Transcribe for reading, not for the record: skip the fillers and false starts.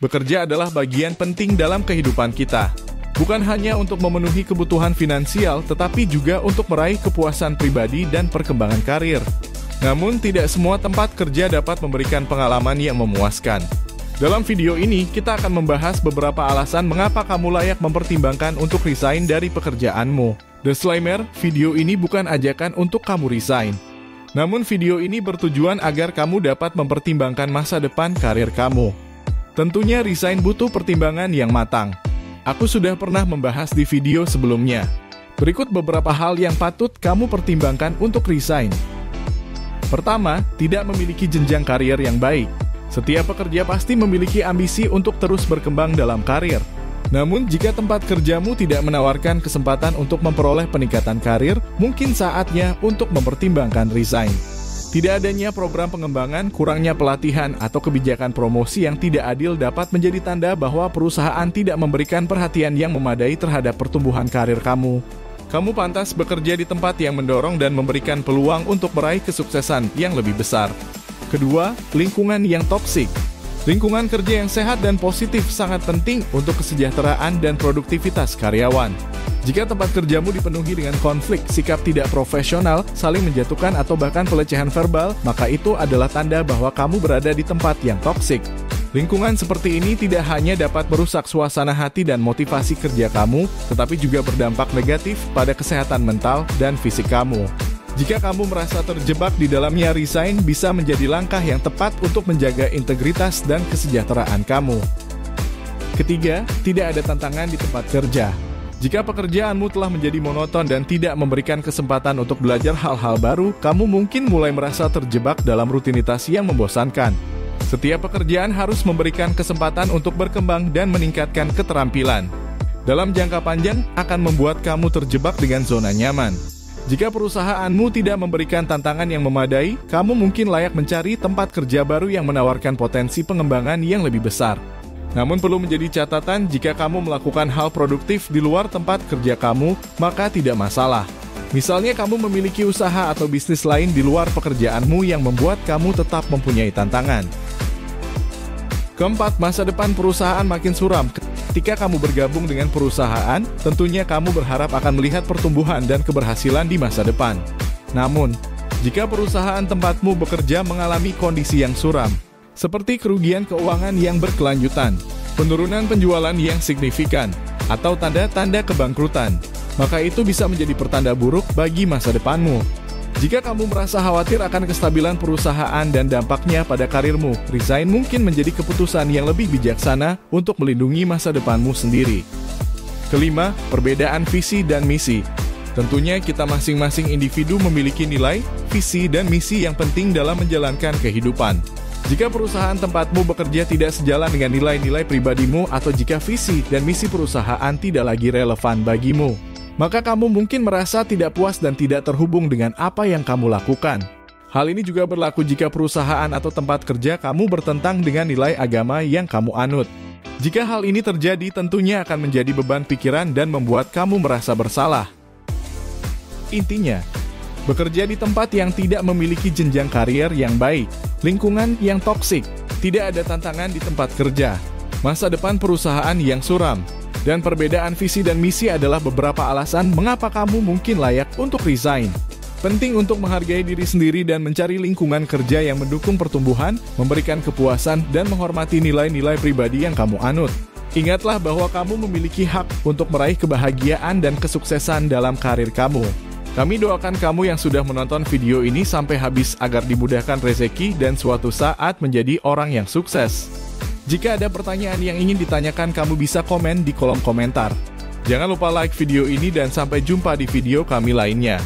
Bekerja adalah bagian penting dalam kehidupan kita. Bukan hanya untuk memenuhi kebutuhan finansial, tetapi juga untuk meraih kepuasan pribadi dan perkembangan karir. Namun, tidak semua tempat kerja dapat memberikan pengalaman yang memuaskan. Dalam video ini, kita akan membahas beberapa alasan mengapa kamu layak mempertimbangkan untuk resign dari pekerjaanmu. Disclaimer, video ini bukan ajakan untuk kamu resign. Namun, video ini bertujuan agar kamu dapat mempertimbangkan masa depan karir kamu. Tentunya resign butuh pertimbangan yang matang. Aku sudah pernah membahas di video sebelumnya. Berikut beberapa hal yang patut kamu pertimbangkan untuk resign. Pertama, tidak memiliki jenjang karir yang baik. Setiap pekerja pasti memiliki ambisi untuk terus berkembang dalam karir. Namun, jika tempat kerjamu tidak menawarkan kesempatan untuk memperoleh peningkatan karir, mungkin saatnya untuk mempertimbangkan resign. Tidak adanya program pengembangan, kurangnya pelatihan, atau kebijakan promosi yang tidak adil dapat menjadi tanda bahwa perusahaan tidak memberikan perhatian yang memadai terhadap pertumbuhan karir kamu. Kamu pantas bekerja di tempat yang mendorong dan memberikan peluang untuk meraih kesuksesan yang lebih besar. Kedua, lingkungan yang toksik. Lingkungan kerja yang sehat dan positif sangat penting untuk kesejahteraan dan produktivitas karyawan. Jika tempat kerjamu dipenuhi dengan konflik, sikap tidak profesional, saling menjatuhkan atau bahkan pelecehan verbal, maka itu adalah tanda bahwa kamu berada di tempat yang toksik. Lingkungan seperti ini tidak hanya dapat merusak suasana hati dan motivasi kerja kamu, tetapi juga berdampak negatif pada kesehatan mental dan fisik kamu. Jika kamu merasa terjebak di dalamnya, resign bisa menjadi langkah yang tepat untuk menjaga integritas dan kesejahteraan kamu. Ketiga, tidak ada tantangan di tempat kerja. Jika pekerjaanmu telah menjadi monoton dan tidak memberikan kesempatan untuk belajar hal-hal baru, kamu mungkin mulai merasa terjebak dalam rutinitas yang membosankan. Setiap pekerjaan harus memberikan kesempatan untuk berkembang dan meningkatkan keterampilan. Dalam jangka panjang, akan membuat kamu terjebak dengan zona nyaman. Jika perusahaanmu tidak memberikan tantangan yang memadai, kamu mungkin layak mencari tempat kerja baru yang menawarkan potensi pengembangan yang lebih besar. Namun perlu menjadi catatan, jika kamu melakukan hal produktif di luar tempat kerja kamu, maka tidak masalah. Misalnya kamu memiliki usaha atau bisnis lain di luar pekerjaanmu yang membuat kamu tetap mempunyai tantangan. Keempat, masa depan perusahaan makin suram. Ketika kamu bergabung dengan perusahaan, tentunya kamu berharap akan melihat pertumbuhan dan keberhasilan di masa depan. Namun, jika perusahaan tempatmu bekerja mengalami kondisi yang suram, seperti kerugian keuangan yang berkelanjutan, penurunan penjualan yang signifikan, atau tanda-tanda kebangkrutan, maka itu bisa menjadi pertanda buruk bagi masa depanmu. Jika kamu merasa khawatir akan kestabilan perusahaan dan dampaknya pada karirmu, resign mungkin menjadi keputusan yang lebih bijaksana untuk melindungi masa depanmu sendiri. Kelima, perbedaan visi dan misi. Tentunya kita masing-masing individu memiliki nilai, visi, dan misi yang penting dalam menjalankan kehidupan. Jika perusahaan tempatmu bekerja tidak sejalan dengan nilai-nilai pribadimu atau jika visi dan misi perusahaan tidak lagi relevan bagimu, maka kamu mungkin merasa tidak puas dan tidak terhubung dengan apa yang kamu lakukan. Hal ini juga berlaku jika perusahaan atau tempat kerja kamu bertentang dengan nilai agama yang kamu anut. Jika hal ini terjadi, tentunya akan menjadi beban pikiran dan membuat kamu merasa bersalah. Intinya, bekerja di tempat yang tidak memiliki jenjang karir yang baik, lingkungan yang toksik, tidak ada tantangan di tempat kerja, masa depan perusahaan yang suram, dan perbedaan visi dan misi adalah beberapa alasan mengapa kamu mungkin layak untuk resign. Penting untuk menghargai diri sendiri dan mencari lingkungan kerja yang mendukung pertumbuhan, memberikan kepuasan, dan menghormati nilai-nilai pribadi yang kamu anut. Ingatlah bahwa kamu memiliki hak untuk meraih kebahagiaan dan kesuksesan dalam karir kamu. Kami doakan kamu yang sudah menonton video ini sampai habis agar dimudahkan rezeki dan suatu saat menjadi orang yang sukses. Jika ada pertanyaan yang ingin ditanyakan, kamu bisa komen di kolom komentar. Jangan lupa like video ini dan sampai jumpa di video kami lainnya.